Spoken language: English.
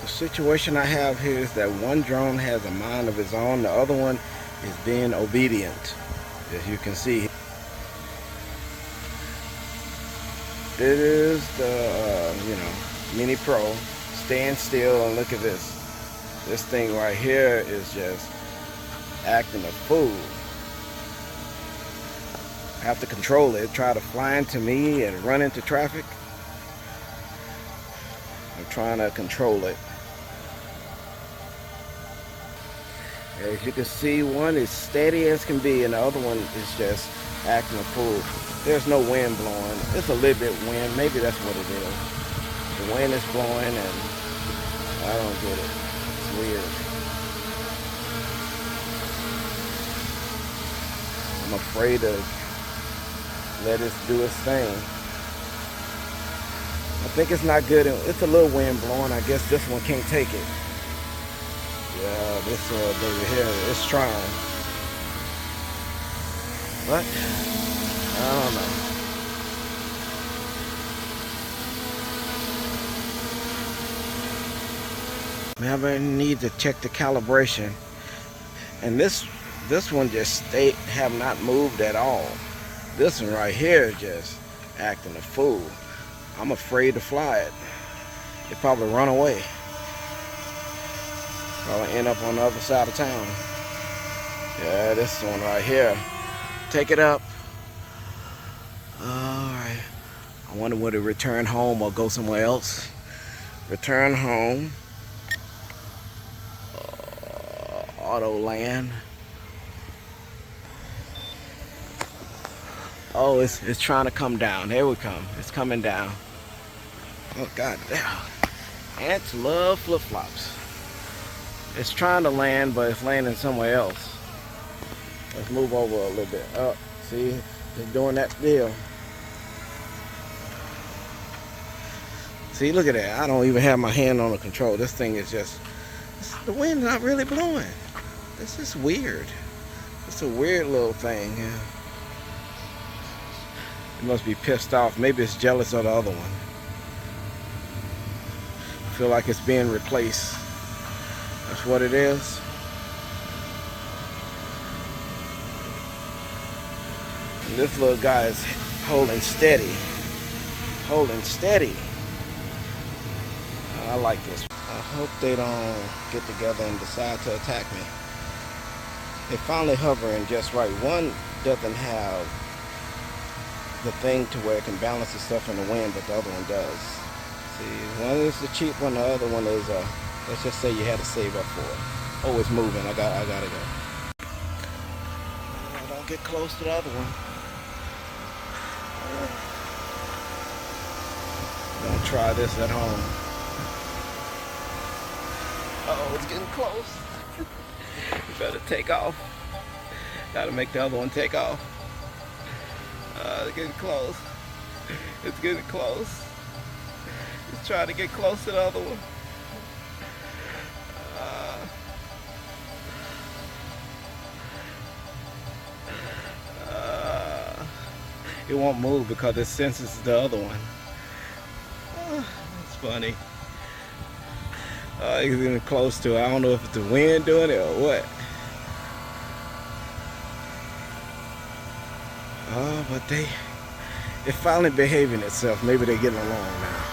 The situation I have here is that one drone has a mind of its own, the other one is being obedient. As you can see, it is the Mini Pro. Stand still and look at this. This thing right here is just acting a fool. I have to control it. Try to fly into me and run into traffic. I'm trying to control it. As you can see, one is steady as can be and the other one is just acting a fool. There's no wind blowing. It's a little bit wind. Maybe that's what it is. The wind is blowing and I don't get it. It's weird. I'm afraid to let it do its thing. I think it's not good. It's a little wind blowing. I guess this one can't take it. Yeah, this baby here, it's trying. But I don't know. Maybe I need to check the calibration. And this one just have not moved at all. This one right here is just acting a fool. I'm afraid to fly it. It probably run away. Probably end up on the other side of town. Yeah, this one right here. Take it up. Alright. I wonder whether to return home or go somewhere else. Return home. Auto land. Oh, it's trying to come down. Here we come. It's coming down. Oh, god damn. Ants love flip-flops. It's trying to land, but it's landing somewhere else. Let's move over a little bit. Oh, see? It's doing that deal. See, look at that. I don't even have my hand on the control. This thing is just... the wind's not really blowing. This is weird. It's a weird little thing. Yeah. It must be pissed off. Maybe it's jealous of the other one. I feel like it's being replaced. That's what it is. And this little guy is holding steady. Holding steady. I like this. I hope they don't get together and decide to attack me. They're finally hovering just right. One doesn't have the thing to where it can balance itself in the wind, but the other one does. See, one is the cheap one, the other one is let's just say you had to save up for it. Oh, it's moving. I gotta go. Don't get close to the other one. Don't try this at home. Uh-oh, it's getting close. You better take off. Gotta make the other one take off. It's getting close. It's getting close. It's trying to get close to the other one. It won't move because it senses the other one. It's funny. It's getting close to it. I don't know if it's the wind doing it or what. But it's finally behaving itself. Maybe they're getting along now.